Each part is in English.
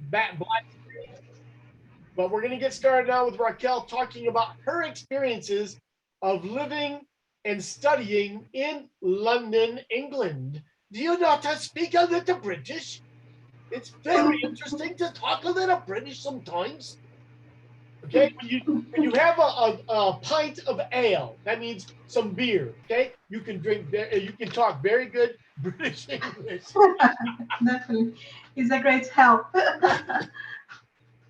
black. But we're going to get started now with Raquel talking about her experiences of living and studying in London, England. Do you not speak a little British? It's very interesting to talk a little British sometimes. Okay, when you have a pint of ale, that means some beer. Okay, you can you can talk very good British English. Definitely. It's a great help.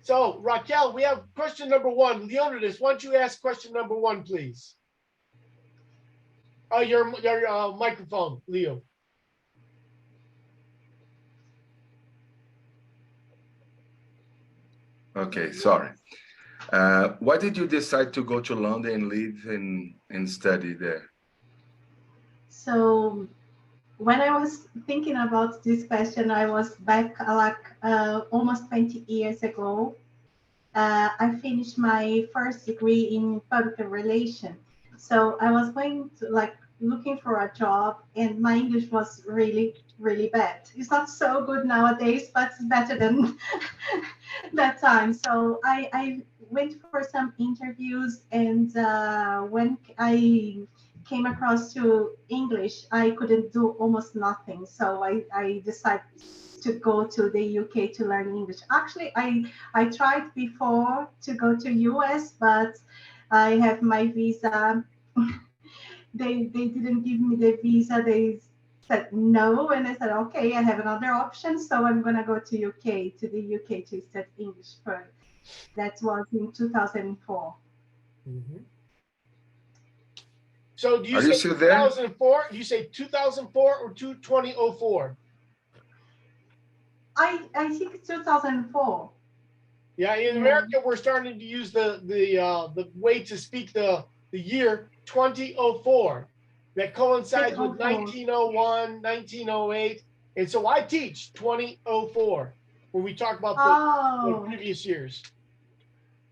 So Raquel, we have question number one. Leonidas, why don't you ask question number one, please? Oh, your microphone, Leo. Okay, sorry. Why did you decide to go to London and live and study there? So when I was thinking about this question, I was back almost 20 years ago. I finished my first degree in public relations. So I was going to looking for a job, and my English was really, really bad. It's not so good nowadays, but it's better than that time. So I went for some interviews, and when I came across to English, I couldn't do almost nothing. So I decided to go to the UK to learn English. Actually, I tried before to go to US, but I have my visa. They didn't give me the visa. They said no, and I said okay, I have another option, so I'm gonna go to the UK to study English first. That was in 2004. Mm-hmm. So do you Are you say still there? 2004? Do you say 2004 or 2004? I think it's 2004. Yeah, in Yeah. America, we're starting to use the way to speak the year 2004 that coincides with 2004. 1901, 1908, and so I teach 2004 when we talk about the Oh, previous years.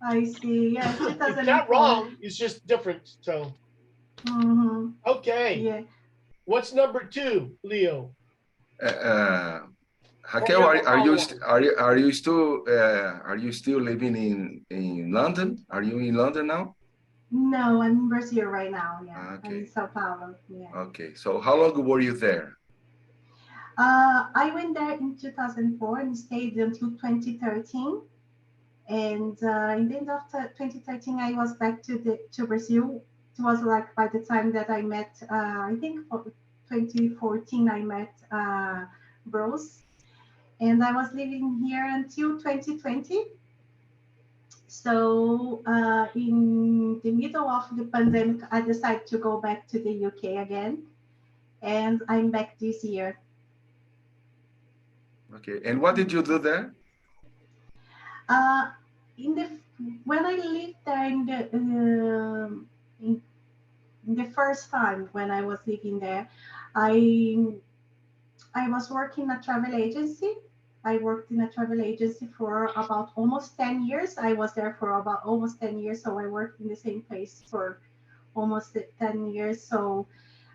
I see. Yes, It's not 2004. wrong; it's just different. So Mm-hmm. okay, Yeah. what's number two, Leo? Uh, Or we Raquel, have a follow-up. are you still living in London? Are you in London now? No, I'm in Brazil right now. Yeah, I'm in Okay, Sao Paulo. Yeah. okay. So how long were you there? I went there in 2004 and stayed until 2013. And in the end of 2013, I was back to Brazil. It was like by the time that I met, I think for 2014, I met Bruce. And I was living here until 2020. So in the middle of the pandemic, I decided to go back to the UK again, and I'm back this year. Okay, and what did you do there? Uh, in the when I lived there in the first time when I was living there, I I was working in a travel agency. I worked in a travel agency for about almost 10 years. I was there for about almost 10 years, so I worked in the same place for almost 10 years. So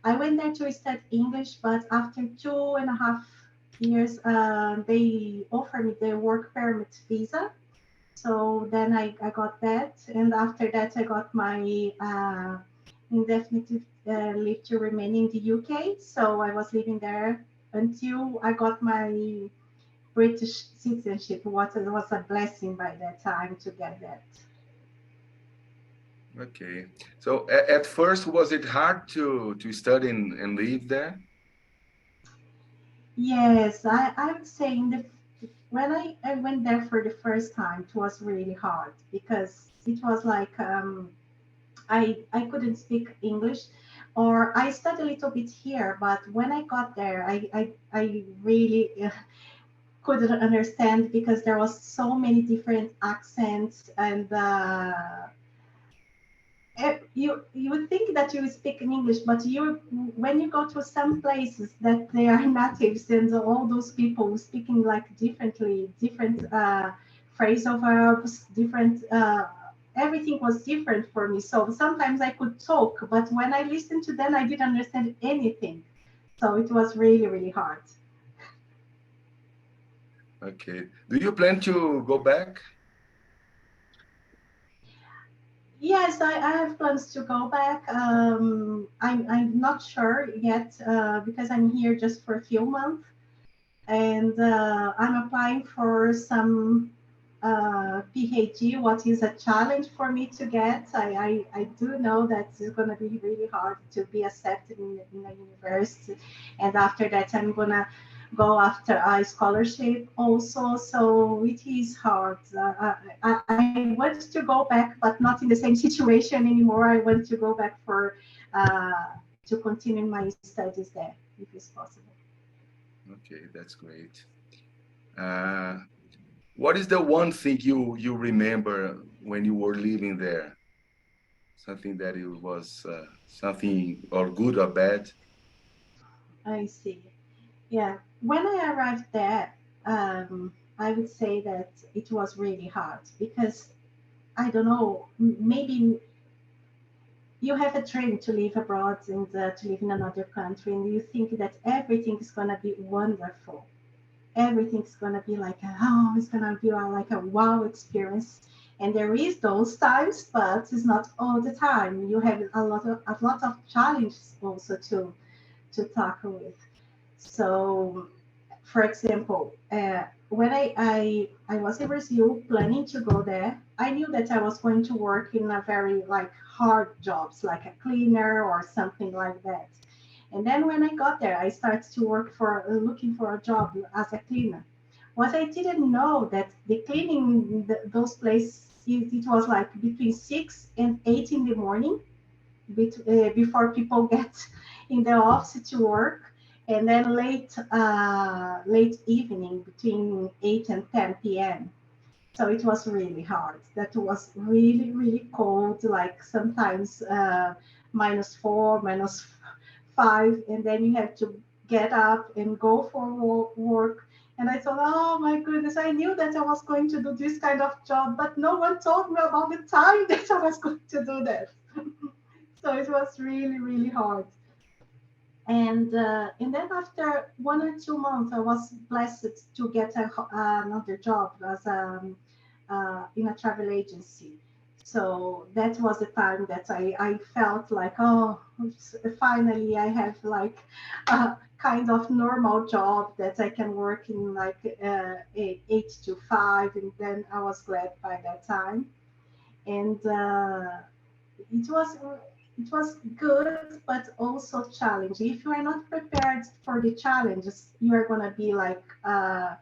I went there to study English, but after 2.5 years, they offered me the work permit visa. So then I got that. And after that, I got my indefinite leave to remain in the UK. So I was living there until I got my British citizenship. Was a blessing by that time to get that. Okay, so at first, was it hard to study and live there? Yes, I would say when I went there for the first time, it was really hard because it was like I couldn't speak English, or I studied a little bit here, but when I got there, I really couldn't understand because there was so many different accents and you would think that you speak in English, but you when you go to some places that they are natives and all those people speaking like differently, different phrasal verbs, different. Everything was different for me. So sometimes I could talk, but when I listened to them, I didn't understand anything. So it was really, really hard. Okay. Do you plan to go back? Yes, I have plans to go back. I'm not sure yet because I'm here just for a few months, and I'm applying for some PhD. What is a challenge for me to get? I do know that it's going to be really hard to be accepted in a university, and after that, I'm going to go after a scholarship also. So it is hard. I want to go back, but not in the same situation anymore. I want to go back for to continue my studies there, if it's possible. Okay, that's great. What is the one thing you remember when you were living there? Something that it was something or good or bad? I see. Yeah. When I arrived there, I would say that it was really hard because I don't know, maybe you have a dream to live abroad and to live in another country, and you think that everything is going to be wonderful. Everything's going to be like, oh, it's going to be like a wow experience. And there is those times, but it's not all the time. You have a lot of challenges also to tackle with. So for example, when I was in Brazil planning to go there, I knew that I was going to work in a very like hard jobs, like a cleaner or something like that. And then when I got there, I started to work for looking for a job as a cleaner. What I didn't know that the cleaning those places, it was like between 6 and 8 in the morning before people get in the office to work, and then late evening between 8 and 10 p.m. So it was really hard. That was really really cold, like sometimes -4, -5, and then you have to get up and go for work. And I thought, oh my goodness, I knew that I was going to do this kind of job, but no one told me about the time that I was going to do that. So it was really really hard. And then after 1 or 2 months, I was blessed to get another job as in a travel agency. So that was the time that I felt like, oh, finally I have like a kind of normal job that I can work in like 8 to 5, and then I was glad by that time. And it was it was good but also challenging. If you are not prepared for the challenges, you are going to be like I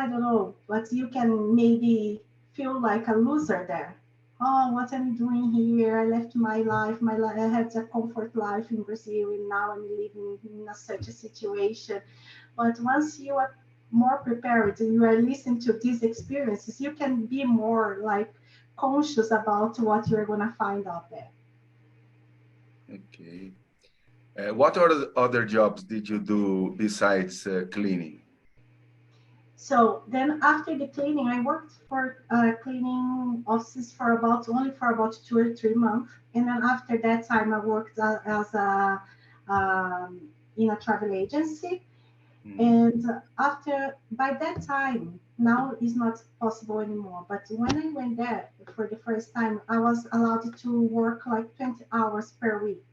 don't know, but you can maybe feel like a loser there. Oh, what I'm doing here? I left my life. I had a comfort life in Brazil, and now I'm living in such a situation. But once you are more prepared and you are listening to these experiences, you can be more like conscious about what you're going to find out there. Okay. What other jobs did you do besides cleaning? So then after the cleaning, I worked for cleaning offices for about 2 or 3 months. And then after that time, I worked as in a travel agency. And by that time, now is not possible anymore. But when I went there for the first time, I was allowed to work like 20 hours per week.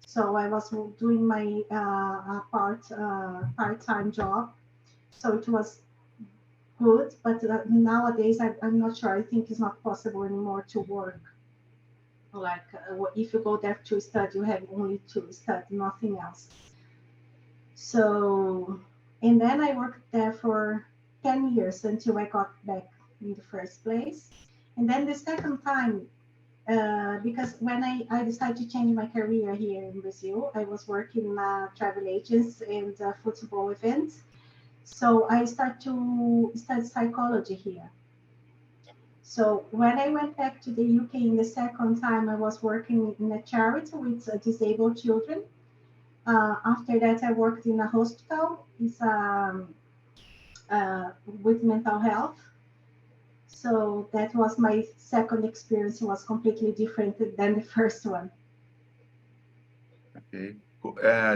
So I was doing my part-time job. So it was good, but nowadays I'm not sure. I think it's not possible anymore to work. Like if you go there to study, you have only to study, nothing else. So, and then I worked there for 10 years until I got back in the first place. And then the second time, because when I decided to change my career here in Brazil, I was working in travel agents and football events. So I started to study psychology here. So when I went back to the UK in the second time, I was working in a charity with disabled children. After that, I worked in a hospital with mental health. So that was my second experience. It was completely different than the first one. Okay.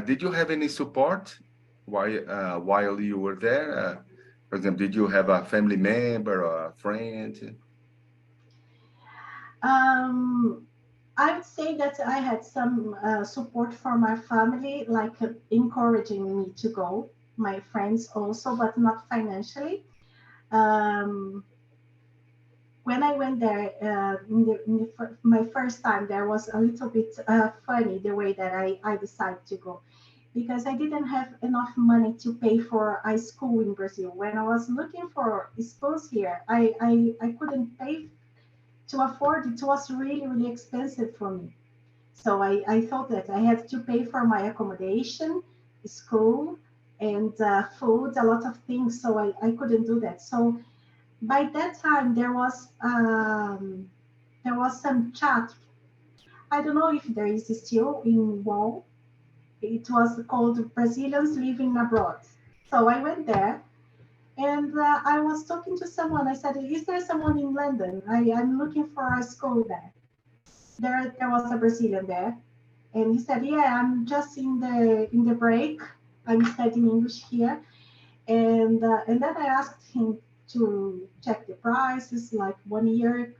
Did you have any support while you were there? For example, did you have a family member or a friend? I would say that I had some support from my family, like encouraging me to go. My friends also, but not financially. Um, when I went there, my first time there was a little bit funny the way that I decided to go because I didn't have enough money to pay for a school in Brazil. When I was looking for schools here, I couldn't pay to afford it. It was really, really expensive for me. So I thought that I had to pay for my accommodation, school, and food, a lot of things. So I couldn't do that. So by that time there was some chat. I don't know if there is still in Wall. It was called Brazilians Living Abroad. So I went there and I was talking to someone. I said, "Is there someone in London? I'm looking for a school there." There was a Brazilian there, and he said, "Yeah, I'm just in the break. I'm studying English here." And then I asked him to check the prices, like 1 year,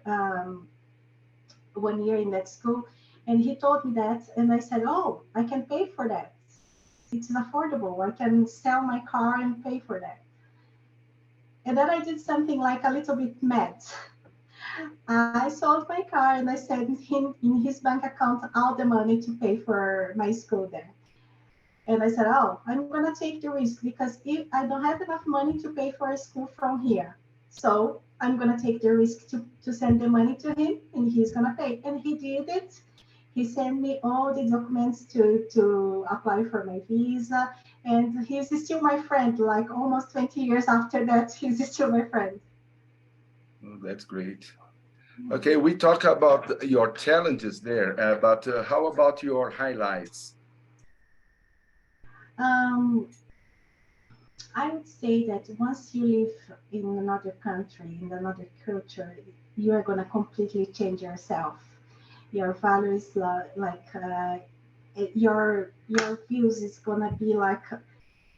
1 year in that school, and he told me that, and I said, "Oh, I can pay for that. It's affordable. I can sell my car and pay for that." And then I did something like a little bit mad. I sold my car and I sent him in his bank account all the money to pay for my school there. And I said, "Oh, I'm going to take the risk because if I don't have enough money to pay for a school from here, so I'm going to take the risk to send the money to him and he's going to pay." And he did it. He sent me all the documents to apply for my visa. And he's still my friend, like almost 20 years after that, he's still my friend. Oh, that's great. Okay, we talk about your challenges there, but how about your highlights? Um, I would say that once you live in another country, in another culture, you are going to completely change yourself. Your values, your views is going to be like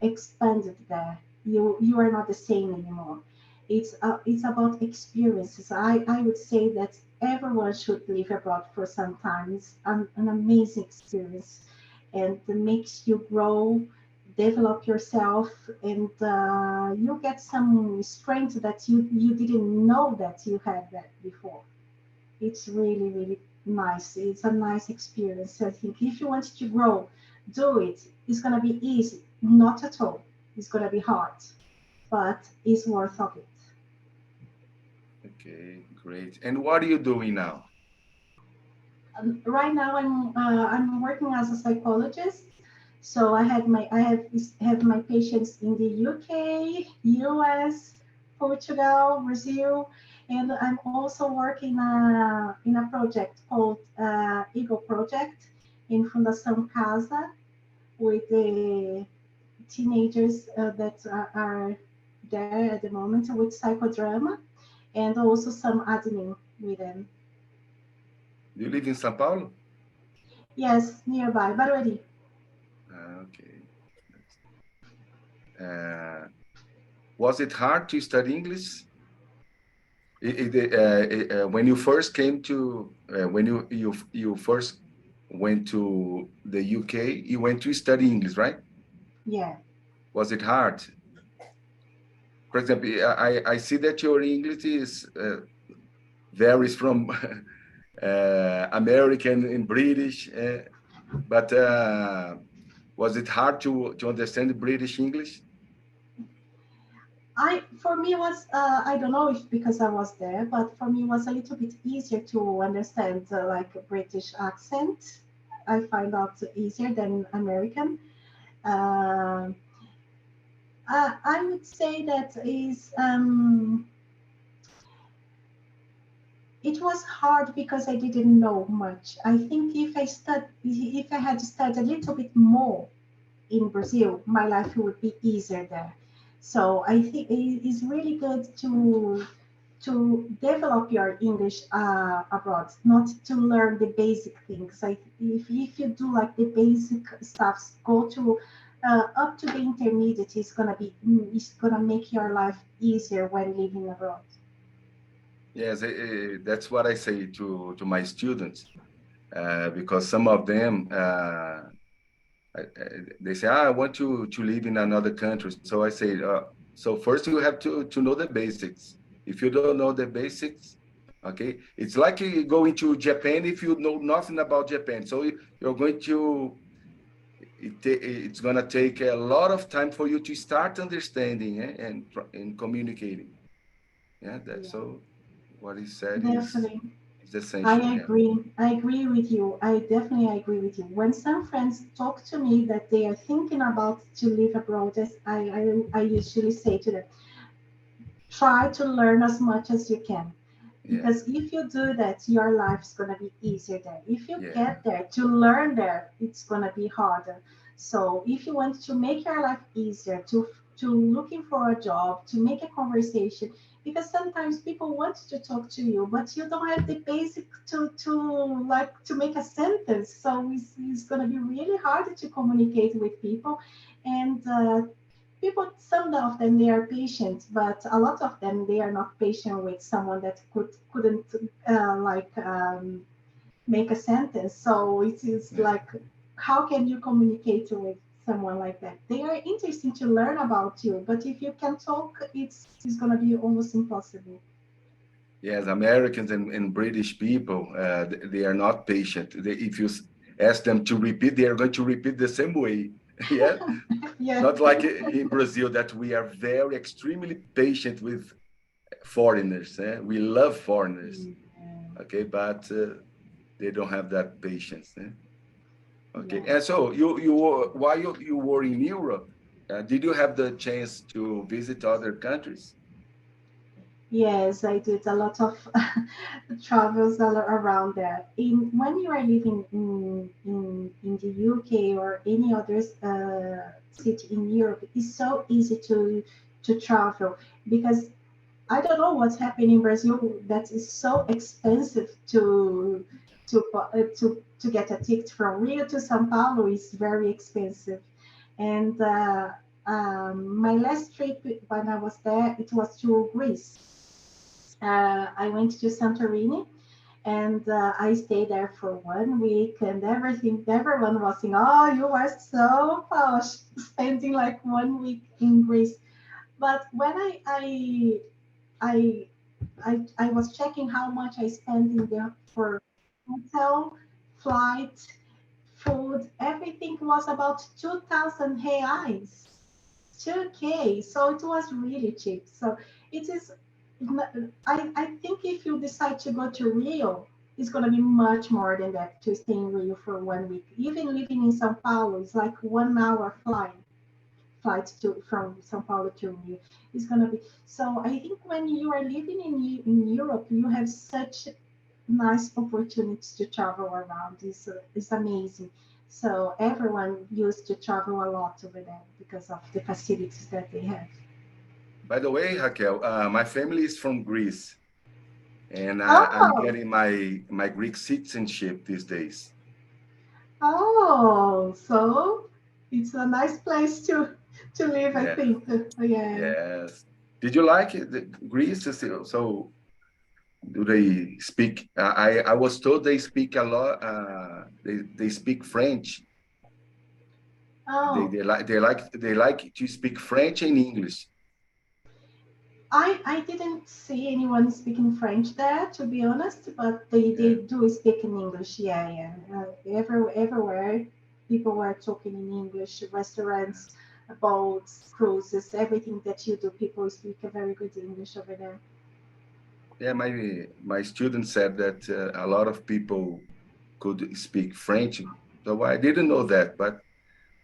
expanded there. You are not the same anymore. It's about experiences. I would say that everyone should live abroad for some time. It's an amazing experience, and it makes you grow, develop yourself, and you get some strength that you didn't know that you had that before. It's really, really nice. It's a nice experience. I think if you want to grow, do it. It's gonna be easy. Not at all. It's gonna be hard, but it's worth of it. Okay, great. And what are you doing now? Right now, I'm working as a psychologist. So I have my patients in the UK, US, Portugal, Brazil, and I'm also working in a project called Eagle Project in Fundação Casa with the teenagers that are there at the moment with psychodrama and also some admin with them. You live in São Paulo? Yes, nearby, Barueri. Okay. Was it hard to study English? When you first came to, when you first went to the UK, you went to study English, right? Yeah. Was it hard? For example, I see that your English is varies from American and British, but was it hard to understand British English? For me was I don't know if because I was there, but for me it was a little bit easier to understand like a British accent. I find out easier than American. Uh, I would say that is it was hard because I didn't know much. I think if I had studied a little bit more in Brazil, my life would be easier there. So I think it is really good to develop your English abroad, not to learn the basic things. Like if you do like the basic stuffs, go to up to the intermediate is gonna make your life easier when living abroad. Yes, that's what I say to my students, because some of them they say, I want to live in another country. So I say, so first you have to know the basics. If you don't know the basics, okay, it's like you going to Japan if you know nothing about Japan. So you're going to it's going to take a lot of time for you to start understanding, and communicating. Yeah, that's Yeah, so what he said definitely. is essential. Yeah. I agree with you. I definitely agree with you. When some friends talk to me that they are thinking about to live abroad, I usually say to them, try to learn as much as you can. Yeah. Because if you do that, your life's going to be easier there. If you Yeah. get there to learn there, it's going to be harder. So if you want to make your life easier, to looking for a job, to make a conversation, because sometimes people want to talk to you, but you don't have the basic to make a sentence. So it's going to be really hard to communicate with people, and people, some of them they are patient, but a lot of them they are not patient with someone that couldn't make a sentence. So it is Yeah. like, how can you communicate with someone like that? They are interesting to learn about you, but if you can talk, it's gonna be almost impossible. Yes, Americans and British people, they are not patient. If you ask them to repeat, they are going to repeat the same way. Yeah, Yeah. not like in Brazil that we are very extremely patient with foreigners. We love foreigners. Okay, but they don't have that patience. Okay, Yeah. and so you were, while you were in Europe, did you have the chance to visit other countries? Yes, I did a lot of travels all around there. In when you are living in the UK or any other city in Europe, it's so easy to travel because I don't know what's happening in Brazil that is so expensive to get a ticket from Rio to São Paulo is very expensive. And my last trip when I was there, it was to Greece. I went to Santorini and I stayed there for 1 week, and everyone was saying, "Oh, you are so posh, spending like 1 week in Greece." But when I, I was checking how much I spent in there for hotel, flight, food, everything was about 2,000 reais. 2K, so it was really cheap. So it is, I think if you decide to go to Rio, it's going to be much more than that to stay in Rio for 1 week. Even living in Sao Paulo is like 1 hour flight to from Sao Paulo to Rio. It's going to be, so I think when you are living in Europe, you have such nice opportunities to travel around. It's amazing. So everyone used to travel a lot over there because of the facilities that they have. By the way, Raquel, my family is from Greece, and I'm Oh, getting my Greek citizenship these days. oh, so it's a nice place to live, I Yeah, think. Yeah. yes. Did you like it? Greece? So do they speak? I was told they speak a lot. They speak French. Oh, They like to speak French and English. I didn't see anyone speaking French there, to be honest, but they Yeah. do speak in English. Yeah, yeah. Everywhere, people were talking in English. Restaurants, boats, cruises, everything that you do, people speak a very good English over there. Yeah, my student said that a lot of people could speak French. So I didn't know that, but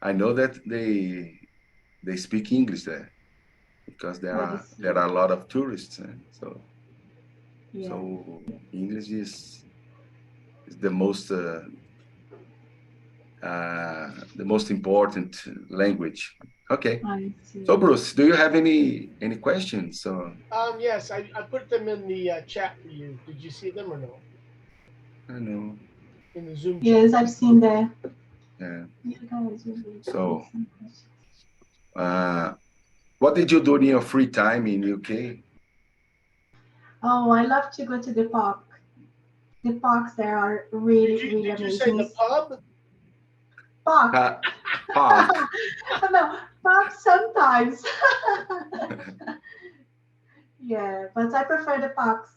I know that they speak English there because there That are is, there are a lot of tourists. So yeah, so English is the most important language. Okay. I So see. Bruce, do you have any questions? So Yes, I put them in the chat for you. Did you see them or no? I know. In the Zoom chat. Yes, I've seen that. Yeah. You guys will be So, some questions. what did you do in your free time in UK? Oh, I love to go to the park. The parks there are really, really Did you say amazing. the pub? Park. Park. No, park sometimes. Yeah, but I prefer the parks.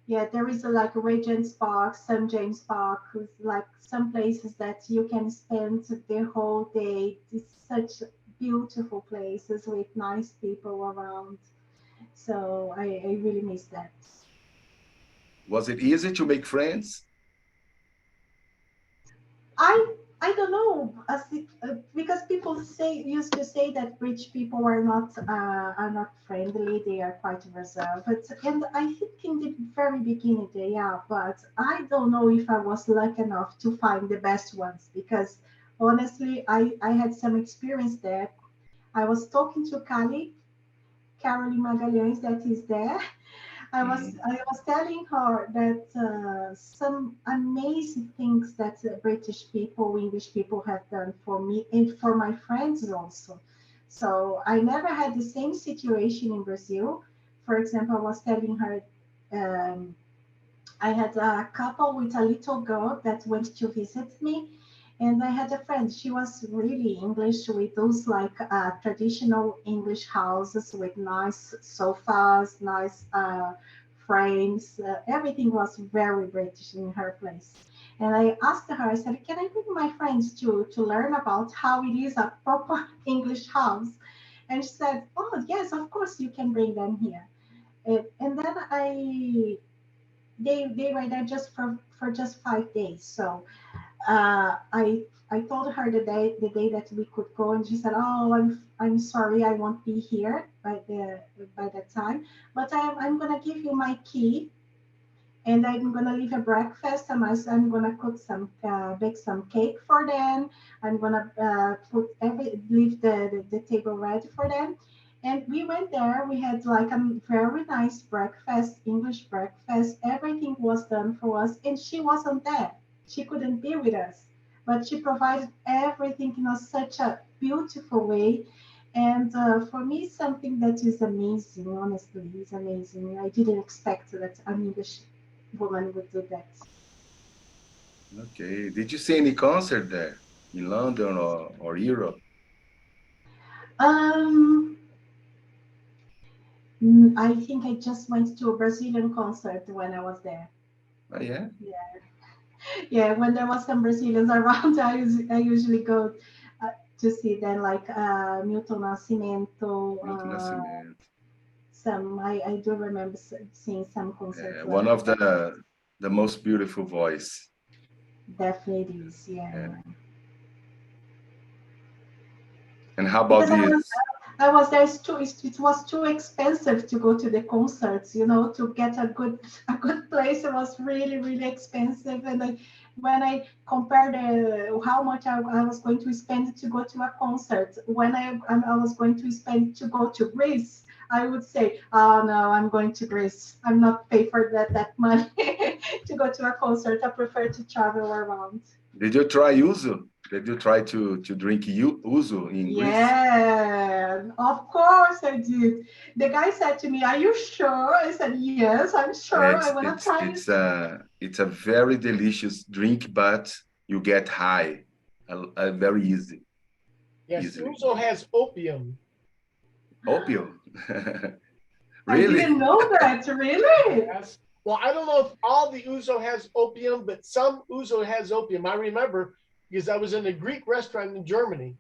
Yeah, there is like Regent's Park, St. James Park, with like some places that you can spend the whole day. It's such beautiful places with nice people around. So I really miss that. Was it easy to make friends? I I don't know, because people used to say that rich people are not friendly. They are quite reserved. And I think in the very beginning they are, but I don't know if I was lucky enough to find the best ones because honestly, I had some experience there. I was talking to Caroline Magalhães that is there. Mhm. I was telling her that some amazing things that British people, English people have done for me and for my friends also. So I never had the same situation in Brazil. For example, I was telling her um, I had a couple with a little girl that went to visit me, and I had a friend. She was really English with those like traditional English houses with nice sofas, nice frames. Everything was very British in her place. And I asked her, I said, can I bring my friends to learn about how it is a proper English house? And she said, oh, yes, of course you can bring them here. And then they were there just for just 5 days. So I told her the day that we could go, and she said, "Oh, I'm sorry, I won't be here by that time, but I'm gonna give you my key, and I'm gonna leave a breakfast. I'm gonna cook some bake some cake for them. I'm gonna leave the table ready for them." And we went there. We had like a very nice breakfast, English breakfast. Everything was done for us, and she wasn't there. She couldn't be with us, but she provided everything in such a beautiful way. And for me, something that is amazing, honestly, is amazing. I didn't expect that an English woman would do that. Okay. Did you see any concert there in London or Europe? Um, I think I just went to a Brazilian concert when I was there. Oh, yeah. Yeah, yeah. When there was some Brazilians around, I usually go to see them, like Milton Nascimento. Milton Nascimento. I do remember seeing some concerts One like of that. the most beautiful voice. Definitely is, Yeah. yeah. And how about Because this? I was there. It was too expensive to go to the concerts. To get a good place, it was really really expensive. And when I compared how much I was going to spend to go to a concert, when I was going to spend to go to Greece, I would say, oh no, I'm going to Greece. I'm not pay for that money to go to a concert. I prefer to travel around. Did you try Uzu? Did you try to drink Uzu in Greece? Yeah, of course I did. The guy said to me, "Are you sure?" I said, "Yes, I'm sure. I It's want to it's try it." it's a it's a very delicious drink, but you get high, very Yes, easily. Uzo has opium. Opium, I really? didn't know that, really. Yes. Well, I don't know if all the Uzo has opium, but some Uzo has opium. I remember because I was in a Greek restaurant in Germany,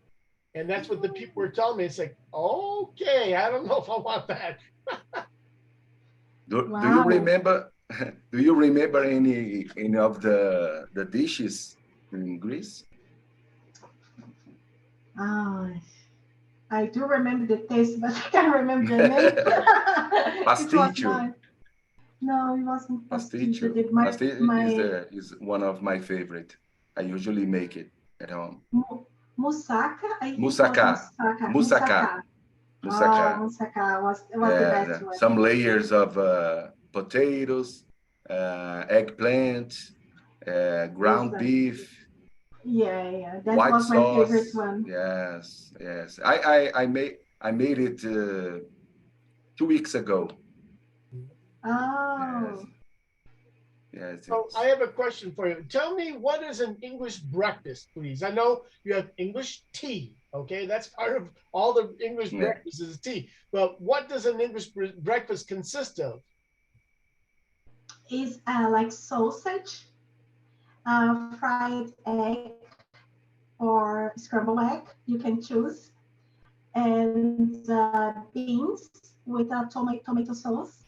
and that's what the people were telling me. It's like, okay, I don't know if I want that. Do you Wow. remember? Do you remember any of the dishes in Greece? Ah, I do remember the taste, but I can't remember the name. It was Pasticcio. nice. No, it wasn't pastilha. Pasticcio. Pasticcio My is one of my favorite. I usually make it at home. moussaka. I think it was Moussaka. moussaka. Moussaka. Moussaka. Oh, Moussaka. moussaka was the best one. Some layers of potatoes, eggplant, ground Exactly. beef. Yeah, that White was my favorite sauce. one. Yes, yes. I made it 2 weeks ago. Yes, Oh, yes. So I have a question for you. Tell me, what is an English breakfast, please? I know you have English tea. Okay, that's part of all the English Yeah. breakfast is tea. But what does an English breakfast consist of? is like sausage, fried egg, or scrambled egg. You can choose, and beans with a tomato sauce,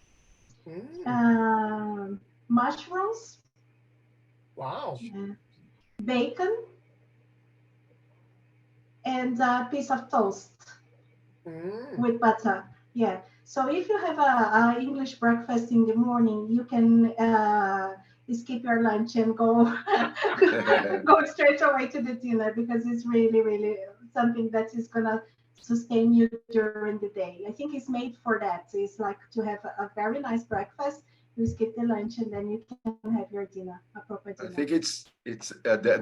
Mm, um, mushrooms, wow. uh, bacon, and a piece of toast Mm. with butter. Yeah. So if you have a English breakfast in the morning, you can skip your lunch and go go straight away to the dinner because it's really, really something that is gonna sustain you during the day. I think it's made for that. It's like to have a very nice breakfast. You skip the lunch and then you can have your dinner, a proper dinner. I think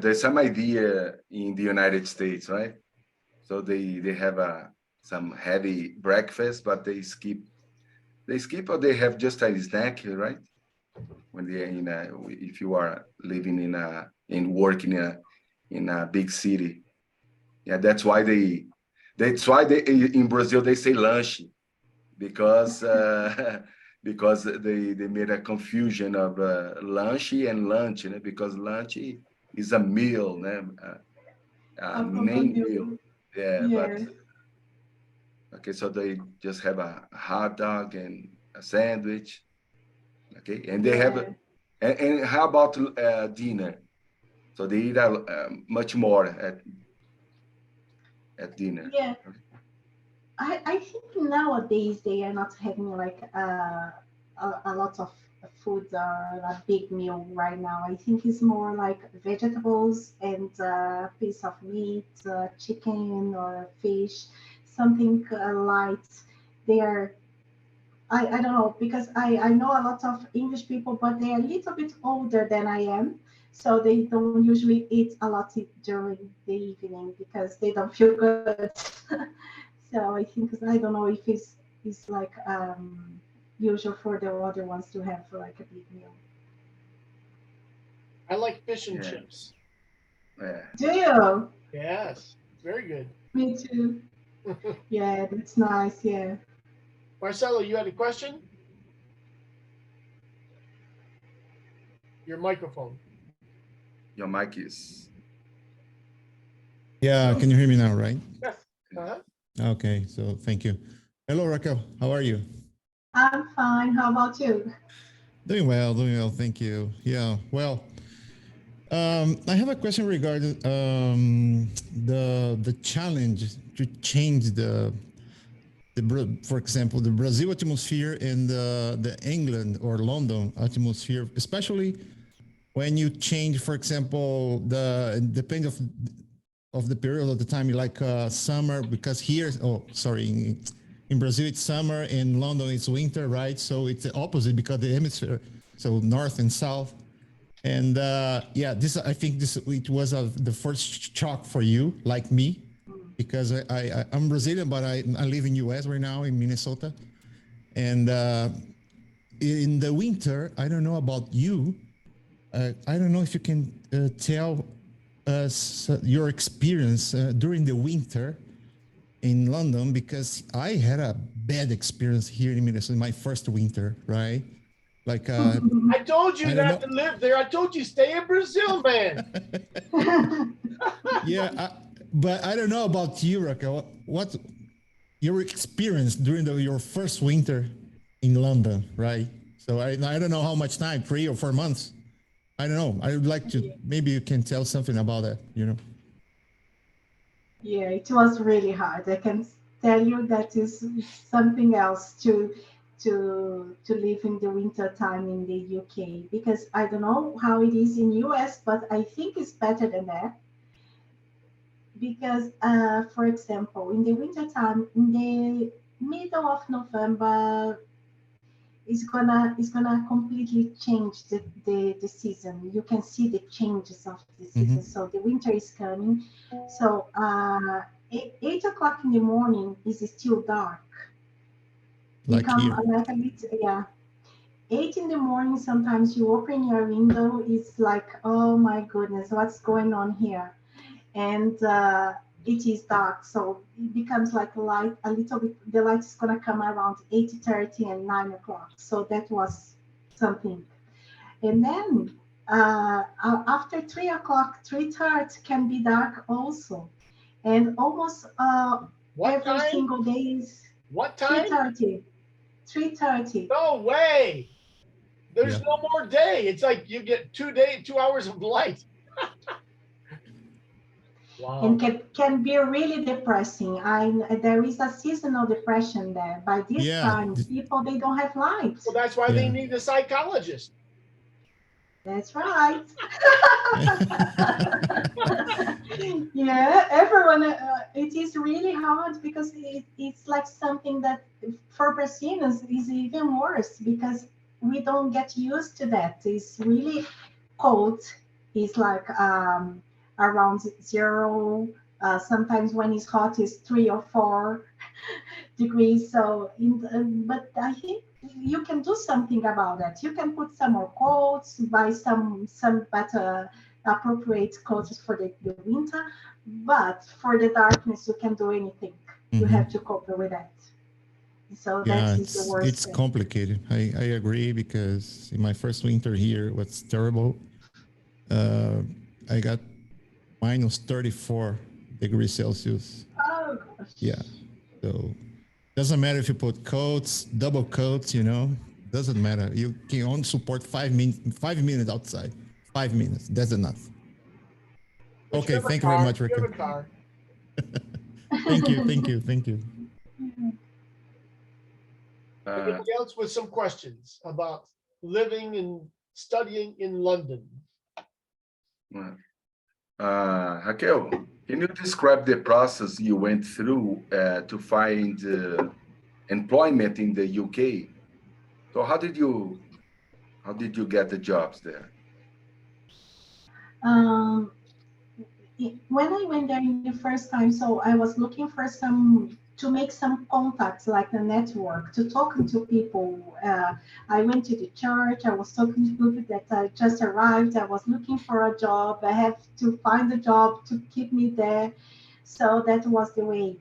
there's some idea in the United States, right? So they have some heavy breakfast, but they skip or they have just a snack, right? When they're if you are living in work in a big city, yeah, that's why they in Brazil they say lunch because because they made a confusion of lunch and lunch, because lunch is a meal, A proper main meal. meal. Yeah, but Yeah. okay, so they just have a hot dog and a sandwich. Okay, and they have Yeah. and how about dinner? So they eat much more at dinner. Yeah. I think nowadays they are not having like a lot of food or a big meal right now. I think it's more like vegetables and a piece of meat, chicken or fish, something light. They are, I don't know, because I know a lot of English people, but they are a little bit older than I am. So they don't usually eat a lot during the evening because they don't feel good. So I think I don't know if it's like usual for the other ones to have like a big meal. I like fish and Yeah, chips. yeah. Do you? Yes, very good. Me too. Yeah, that's nice. Yeah. Marcelo, you had a question? Your microphone. Your mic is. Yeah, can you hear me now, right? Yes. Uh-huh. Okay, so thank you. Hello, Raquel. How are you? I'm fine. How about you? Doing well, thank you. Yeah, well, I have a question regarding the challenge to change for example, the Brazil atmosphere and the England or London atmosphere, especially when you change, for example, the depends of the period of the time, you like summer, because here, oh, sorry, in Brazil it's summer, in London it's winter, right? So it's the opposite because the hemisphere, so north and south. And yeah, this I think it was the first shock for you, like me, because I'm Brazilian, but I live in US right now in Minnesota, and in the winter, I don't know about you, I don't know if you can tell us your experience during the winter in London, because I had a bad experience here in Minnesota, my first winter, right? Like, I told you I don't not know. to live there. I told you stay in Brazil, man. Yeah, but I don't know about you, Raquel. What your experience during your first winter in London, right? So I don't know how much time, 3 or 4 months. I don't know. I would like to, maybe you can tell something about that, you know? Yeah, it was really hard. I can tell you that is something else to live in the winter time in the UK, because I don't know how it is in US, but I think it's better than that. Because, for example, in the winter time, in the middle of November, is gonna completely change the season. You can see the changes of the season. So the winter is coming. So 8 o'clock in the morning is still dark. Like Become here. like a little, yeah. 8 in the morning, sometimes you open your window, it's like, oh my goodness, what's going on here? And it is dark, so it becomes like light a little bit. The light is gonna come around 8:30 and 9 o'clock. So that was something. And then after 3 o'clock, 3:30 can be dark also, and almost What every time? single day is What time? 3:30. 3:30. No way. There's Yeah. no more day. It's like you get 2 hours of light. Wow. And can be really depressing. There is a seasonal depression there. By this Yeah. time, people, they don't have light. Well, that's why they Yeah. need a psychologist. That's right. Yeah, everyone. It is really hard because it's like something that for Brazilians is even worse because we don't get used to that. It's really cold. It's like around 0. Sometimes when it's hot, it's 3 or 4 degrees. So, but I think you can do something about that. You can put some more coats, buy some better appropriate clothes for the winter. But for the darkness, you can do anything. You have to cope with that. So Yeah, that is the worst it's thing. complicated. I agree because in my first winter here was terrible. I got minus 34 degrees Celsius. Oh gosh. Yeah. So doesn't matter if you put coats, double coats, doesn't matter. You can only support 5 minutes outside. 5 minutes. That's enough. But Okay, have a thank you very car. much, You Raquel. have a car. Thank you. Anybody else with some questions about living and studying in London? Raquel, can you describe the process you went through to find employment in the UK? So how did you get the jobs there? When I went there in the first time, so I was looking for to make some contacts, like a network, to talking to people. I went to the church. I was talking to people that just arrived. I was looking for a job. I had to find a job to keep me there. So that was the way.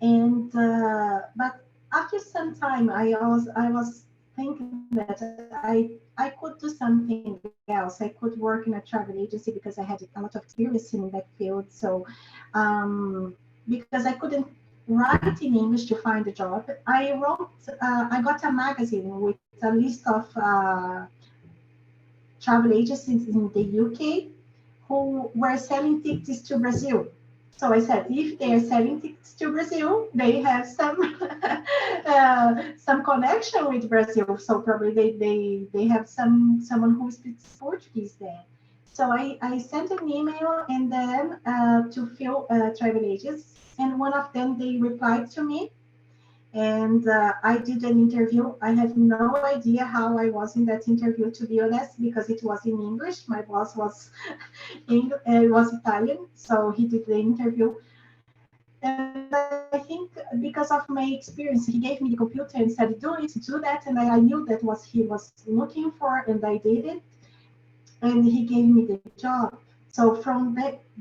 And but after some time, I was thinking that I could do something else. I could work in a travel agency because I had a lot of experience in that field. So because I couldn't write in English to find a job, I got a magazine with a list of travel agencies in the UK who were selling tickets to Brazil. So I said, if they are selling tickets to Brazil, they have some connection with Brazil. So probably they have someone who speaks Portuguese there. So I sent an email and then to few travel agents, and one of them, they replied to me. And I did an interview. I have no idea how I was in that interview, to be honest, because it was in English. My boss was was Italian, so he did the interview. And I think because of my experience, he gave me the computer and said, do it, do that. And I knew that was he was looking for, and I did it. And he gave me the job. So from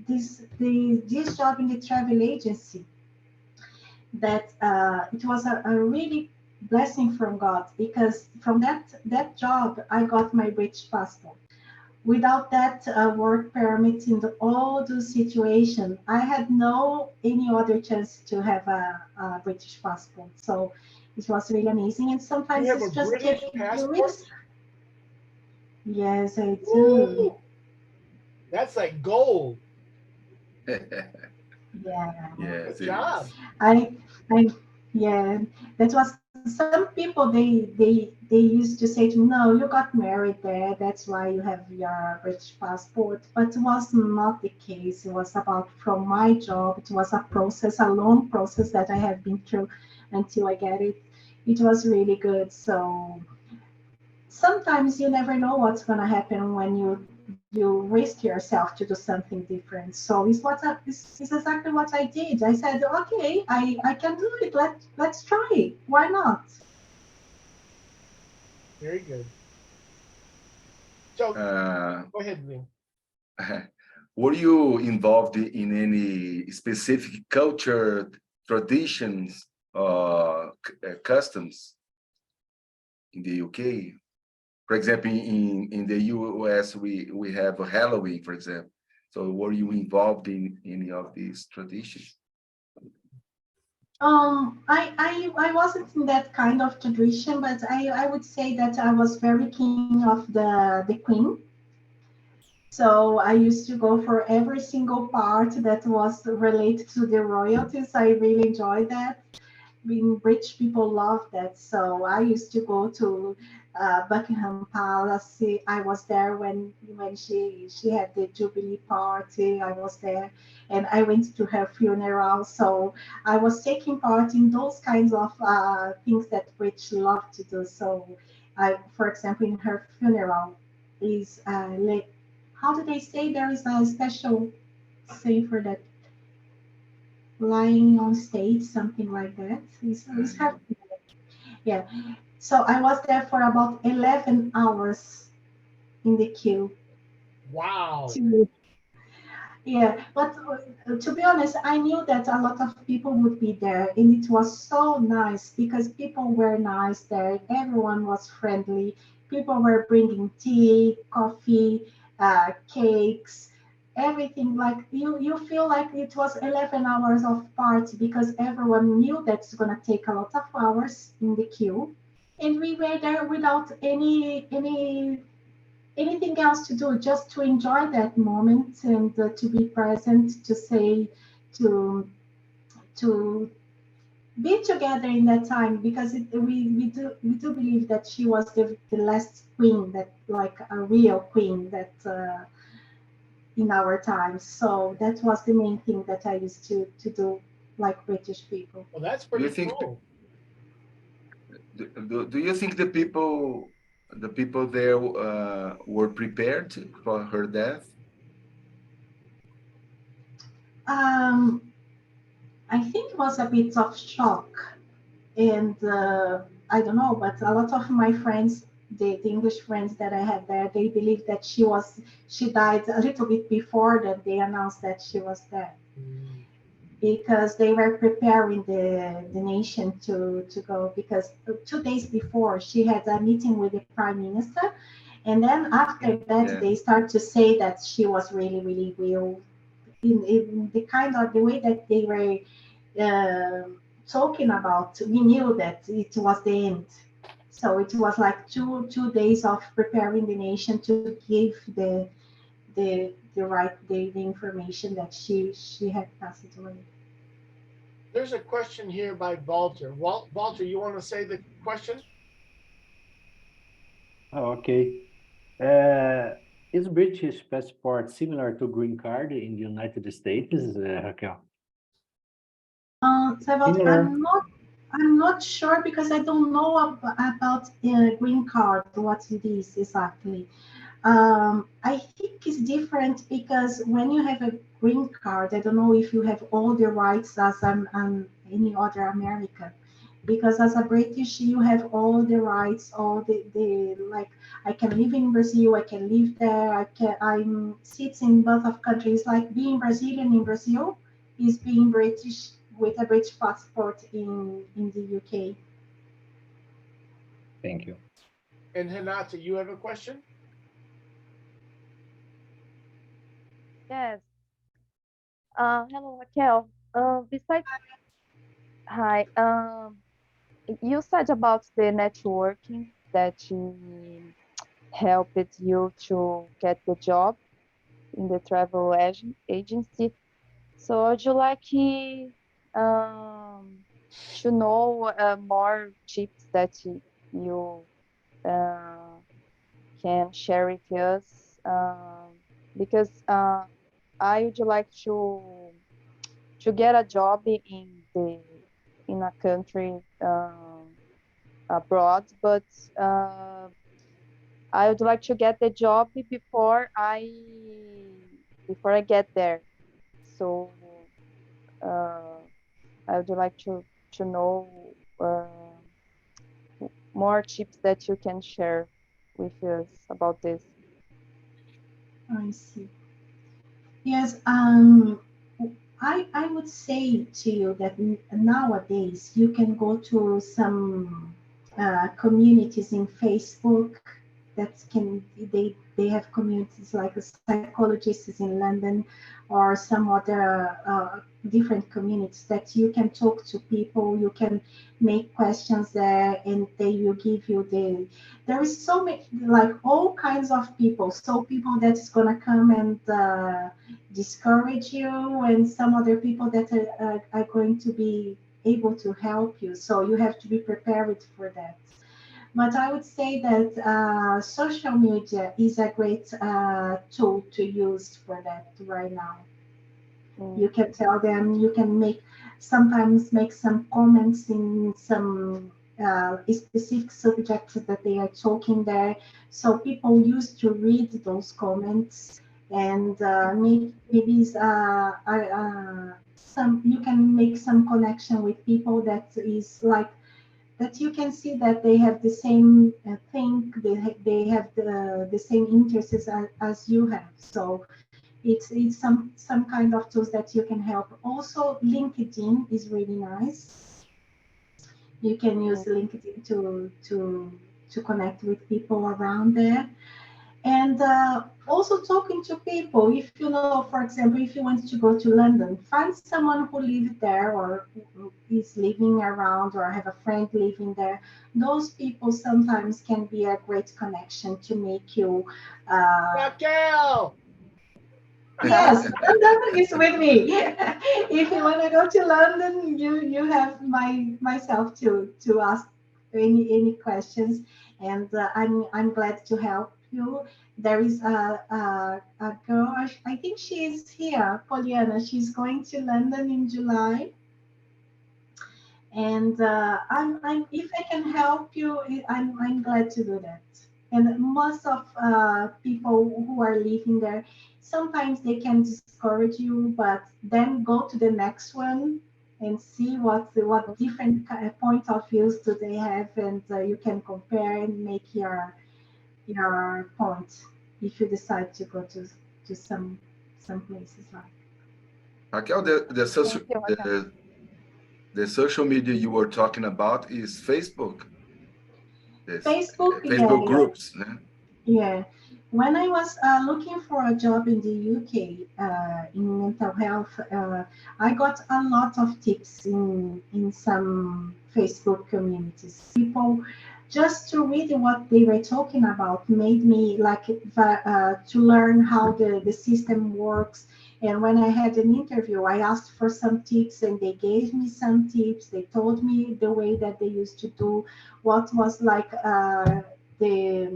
this job in the travel agency, that it was a really blessing from God, because from that job I got my British passport. Without that work permit in all those situations, I had no any other chance to have a British passport. So it was really amazing. And sometimes You have it's a just British taking the passport? risk. Yes, I do. Woo! That's like gold. Yeah. Yes, Good job. I yeah, that was some people, they used to say to me, no, you got married there, that's why you have your British passport. But it was not the case. It was about from my job. It was a process, a long process that I have been through until I get it. It was really good. So sometimes you never know what's going to happen when you risk yourself to do something different. So it's exactly what I did. I said, okay, I can do it. Let's try it. Why not? Very good. So go ahead, Lee. Were you involved in any specific culture, traditions, customs in the UK? For example, in the US, we have a Halloween, for example. So were you involved in any of these traditions? I wasn't in that kind of tradition, but I would say that I was very keen of the Queen. So I used to go for every single part that was related to the royalties. I really enjoyed that. Being rich people love that. So I used to go to Buckingham Palace. I was there when she had the Jubilee party. I was there, and I went to her funeral. So I was taking part in those kinds of things that rich love to do. So for example, in her funeral, is how do they say there is a special say for that? Lying on stage, something like that. It's hard. Yeah. So I was there for about 11 hours in the queue. Wow. Yeah, but to be honest, I knew that a lot of people would be there, and it was so nice because people were nice there. Everyone was friendly. People were bringing tea, coffee, cakes, everything. Like you feel like it was 11 hours of party because everyone knew that's gonna take a lot of hours in the queue, and we were there without anything else to do, just to enjoy that moment and to be present, to say, to to be together in that time because we do believe that she was the last queen, that like a real queen that in our times. So that was the main thing that I used to do, like British people. Well, that's Do you pretty think cool. do you think the people there were prepared for her death? Um, I think it was a bit of shock, and I don't know, but a lot of my friends, the English friends that I had there, they believe that she died a little bit before that they announced that she was dead, because they were preparing the nation to go, because 2 days before she had a meeting with the prime minister, and then after that Yeah. they start to say that she was really really ill, in the kind of the way that they were talking about, we knew that it was the end. So it was like two days of preparing the nation to give the information that she had passed away. There's a question here by Walter. Walter, you want to say the question? Oh, okay. Is British passport similar to green card in the United States, Raquel? So Similar. I'm not sure because I don't know about green card, what it is exactly. I think it's different because when you have a green card, I don't know if you have all the rights as any other American. Because as a British, you have all the rights, all the like. I can live in Brazil, I can live there. I'm sitting in both of countries. Like being Brazilian in Brazil is being British with a British passport in the UK. Thank you. And Renata, you have a question? Yes. Hello, Raquel. Besides, hi. You said about the networking that helped you to get the job in the travel agency. So would you like um, to know more tips that you uh, can share with us? Because I would like to get a job in a country abroad, but uh, I would like to get the job before I get there. So I would like to know more tips that you can share with us about this. I see. Yes, I would say to you that nowadays you can go to some communities in Facebook that can they have communities like a psychologists in London or some other different communities that you can talk to people, you can make questions there, and they will give you there is so many like all kinds of people. So people that's gonna come and discourage you, and some other people that are going to be able to help you. So you have to be prepared for that. But I would say that social media is a great tool to use for that right now. You can tell them, you can sometimes make some comments in some specific subjects that they are talking there. So people used to read those comments and maybe some you can make some connection with people that is like that you can see that they have the same thing, they have the same interests as you have. So it's some kind of tools that you can help. Also, LinkedIn is really nice. You can use LinkedIn to connect with people around there. And also talking to people. If you know, for example, if you want to go to London, find someone who lives there or who is living around or have a friend living there. Those people sometimes can be a great connection to make you. Raquel! Yes, London is with me. If you want to go to London, you have myself to ask any questions, and I'm glad to help you. There is a girl, I think she is here, Poliana. She's going to London in July, and I'm if I can help you, I'm glad to do that. And most of people who are living there, sometimes they can discourage you, but then go to the next one and see what different point of views do they have, and you can compare and make your point if you decide to go to some places like. Raquel, the social media you were talking about is Facebook. This Facebook, Facebook groups. Yeah. Yeah. When I was looking for a job in the UK in mental health, I got a lot of tips in some Facebook communities. People just to read what they were talking about made me like to learn how the system works. And when I had an interview, I asked for some tips and they gave me some tips. They told me the way that they used to do what was like the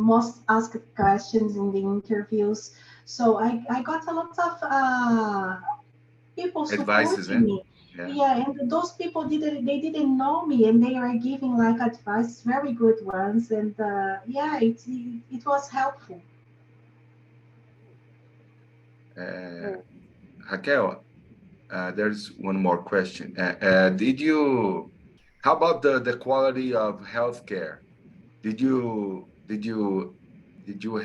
most asked questions in the interviews. So I got a lot of people Advices, supporting me. Yeah. Yeah, and those people didn't know me, and they are giving like advice, very good ones, and yeah, it was helpful. Raquel, there's one more question. How about the quality of healthcare? Did you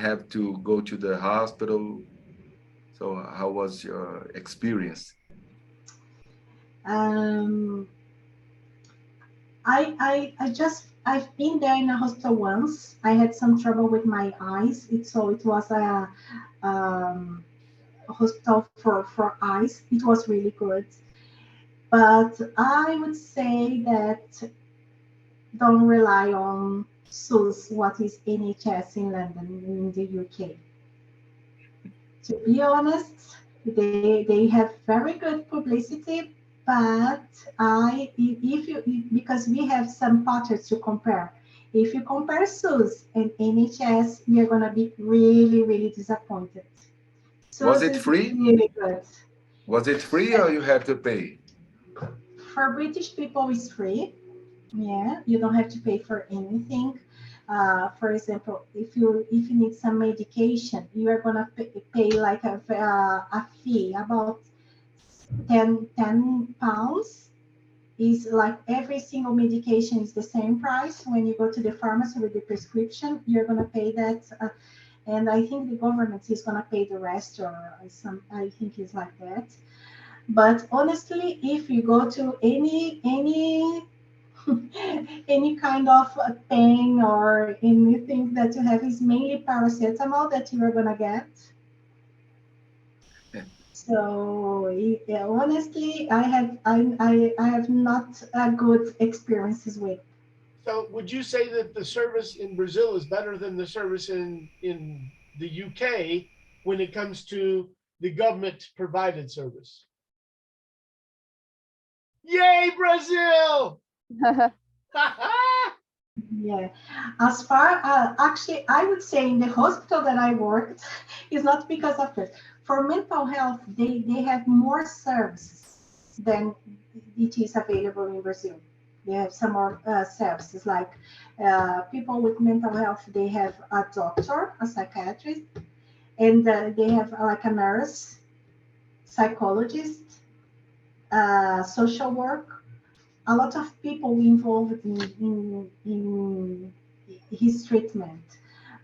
have to go to the hospital? So how was your experience? I've been there in a hospital once. I had some trouble with my eyes. It was a hospital for eyes. It was really good. But I would say that don't rely on SUS, what is NHS in London, in the UK. To be honest, they have very good publicity, but because we have some patterns to compare. If you compare SUS and NHS, you're gonna be really, really disappointed. Was SUS it is free? really good. Was it free or you had to pay? For British people, it's free. Yeah, you don't have to pay for anything. For example, if you need some medication, you are gonna pay like a fee about 10 pounds. Is like every single medication is the same price. When you go to the pharmacy with the prescription, you're gonna pay that. And I think the government is gonna pay the rest, or some. I think it's like that. But honestly, if you go to any any kind of pain or anything that you have, is mainly paracetamol that you are gonna get. So yeah, honestly, I have not good experiences with. So would you say that the service in Brazil is better than the service in the UK when it comes to the government provided service? Yay, Brazil! Yeah, as far actually, I would say in the hospital that I worked, is not because of it. For mental health, they have more services than it is available in Brazil. They have some more services like people with mental health. They have a doctor, a psychiatrist, and they have like a nurse, psychologist, social work, a lot of people involved in his treatment.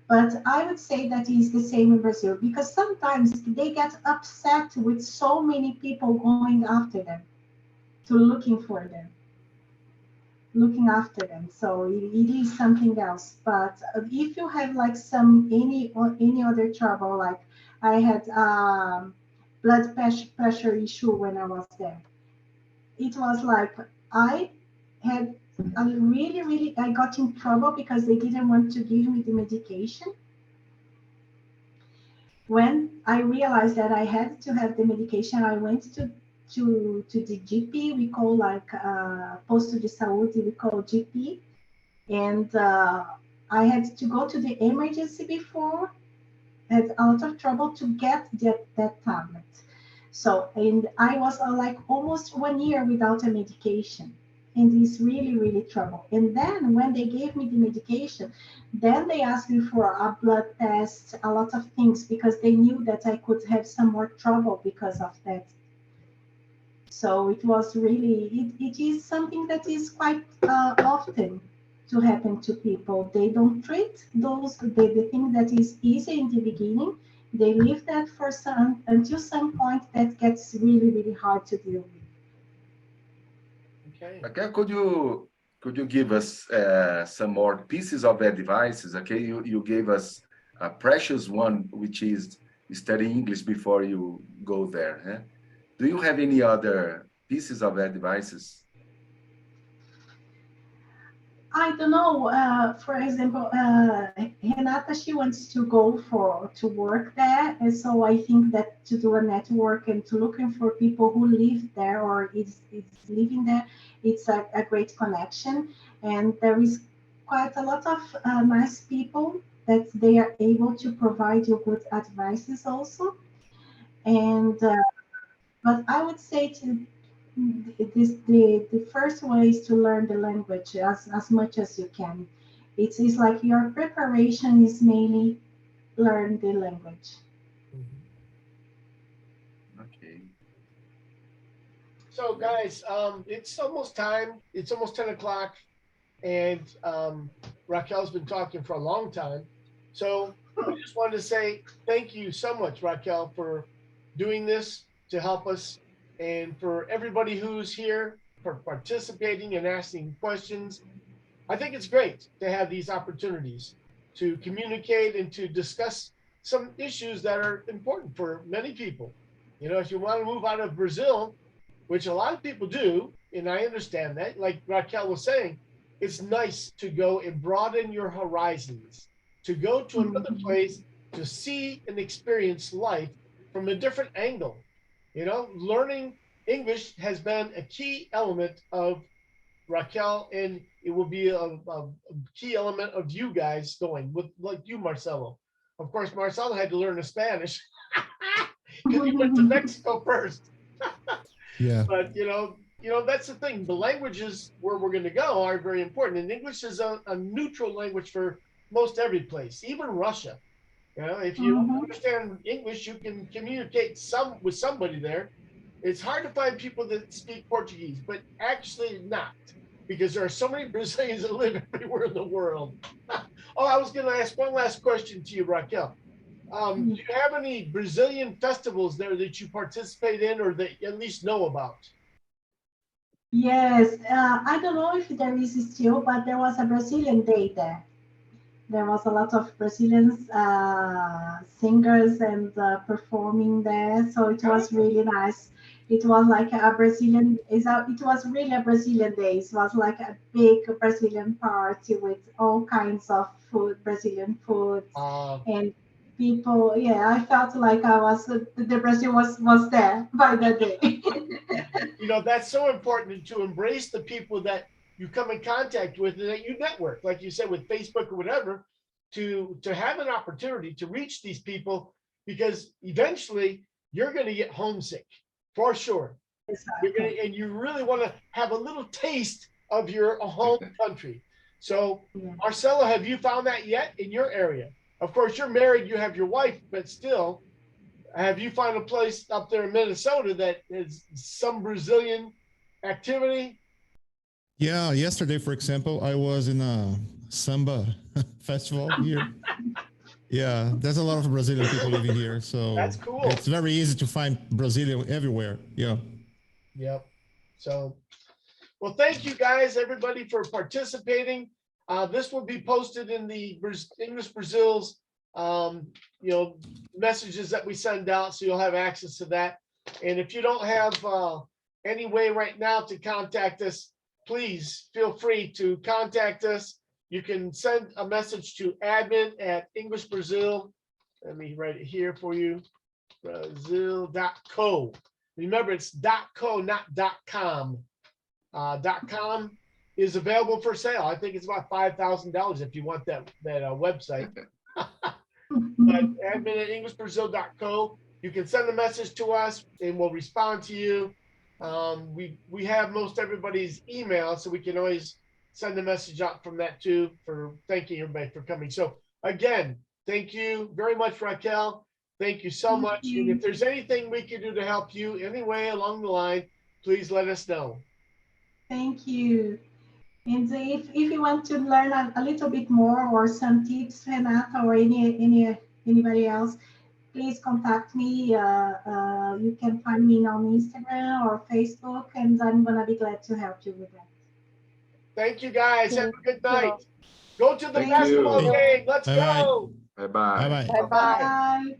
But I would say that is the same in Brazil because sometimes they get upset with so many people going after them, to looking for them, looking after them. So it is something else. But if you have like any other trouble, like I had blood pressure issue when I was there. It was like I had I got in trouble because they didn't want to give me the medication. When I realized that I had to have the medication, I went to the GP. We call like posto de saúde. We call GP, and I had to go to the emergency before. Had a lot of trouble to get that tablet. So, and I was like almost 1 year without a medication. And it's really, really trouble. And then when they gave me the medication, then they asked me for a blood test, a lot of things, because they knew that I could have some more trouble because of that. So it was really, it is something that is quite often to happen to people. They don't treat the thing that is easy in the beginning. They leave that for some until some point that gets really, really hard to deal with. Okay. Okay, could you give us some more pieces of advices? Okay, you gave us a precious one, which is study English before you go there. Eh? Do you have any other pieces of advices? I don't know. For example, Renata, she wants to go to work there, and so I think that to do a network and to looking for people who live there or is living there, it's a great connection. And there is quite a lot of nice people that they are able to provide you good advices also. And but I would say the first way is to learn the language as much as you can. It is like your preparation is mainly learn the language. Okay. So guys, it's almost time. It's almost 10 o'clock, and Raquel's been talking for a long time. So I just wanted to say thank you so much, Raquel, for doing this to help us, and for everybody who's here for participating and asking questions. I think it's great to have these opportunities to communicate and to discuss some issues that are important for many people. You know, if you want to move out of Brazil, which a lot of people do, and I understand that, like Raquel was saying, it's nice to go and broaden your horizons, to go to another place, to see and experience life from a different angle. You know, learning English has been a key element of Raquel, and it will be a key element of you guys going with, like you, Marcelo. Of course, Marcelo had to learn the Spanish because he went to Mexico first. Yeah. But that's the thing. The languages where we're going to go are very important, and English is a neutral language for most every place, even Russia. You know, if you don't understand English, you can communicate with somebody there. It's hard to find people that speak Portuguese, but actually not, because there are so many Brazilians that live everywhere in the world. Oh, I was going to ask one last question to you, Raquel. Do you have any Brazilian festivals there that you participate in or that you at least know about? Yes, I don't know if there is still, but there was a Brazilian day there. There was a lot of Brazilian singers and performing there, so it was really nice. It was like a Brazilian, it was really a Brazilian day. It was like a big Brazilian party with all kinds of food, Brazilian food, and people. Yeah, I felt like I was the Brazil was there by the day. You know, that's so important to embrace the people that you come in contact with and that you network, like you said, with Facebook or whatever, to have an opportunity to reach these people, because eventually you're going to get homesick for sure. And you really want to have a little taste of your home country. So, Marcella, have you found that yet in your area? Of course, you're married, you have your wife, but still, have you found a place up there in Minnesota that is some Brazilian activity? Yeah, yesterday, for example, I was in a samba festival here. Yeah, there's a lot of Brazilian people living here, so that's cool. It's very easy to find Brazilian everywhere. Yeah. Yep. So, well, thank you guys, everybody, for participating. This will be posted in the English Brazil's, messages that we send out, so you'll have access to that. And if you don't have any way right now to contact us, please feel free to contact us. You can send a message to admin@English Brazil. Let me write it here for you. Brazil.co. Remember, it's .co, not .com. .com is available for sale. I think it's about $5,000 if you want that website. But admin@EnglishBrazil.co. You can send a message to us and we'll respond to you. We have most everybody's email, so we can always send a message out from that too, for thanking everybody for coming. So again, thank you very much, Raquel. Thank you so much. And if there's anything we can do to help you anyway along the line, please let us know. Thank you. And if you want to learn a little bit more or some tips, Renata, or anybody else, please contact me. You can find me on Instagram or Facebook, and I'm gonna be glad to help you with that. Thank you, guys. Have a good night. Go to the Thank basketball you. game. Let's Bye-bye. go. Bye-bye. Bye-bye. Bye-bye. Bye.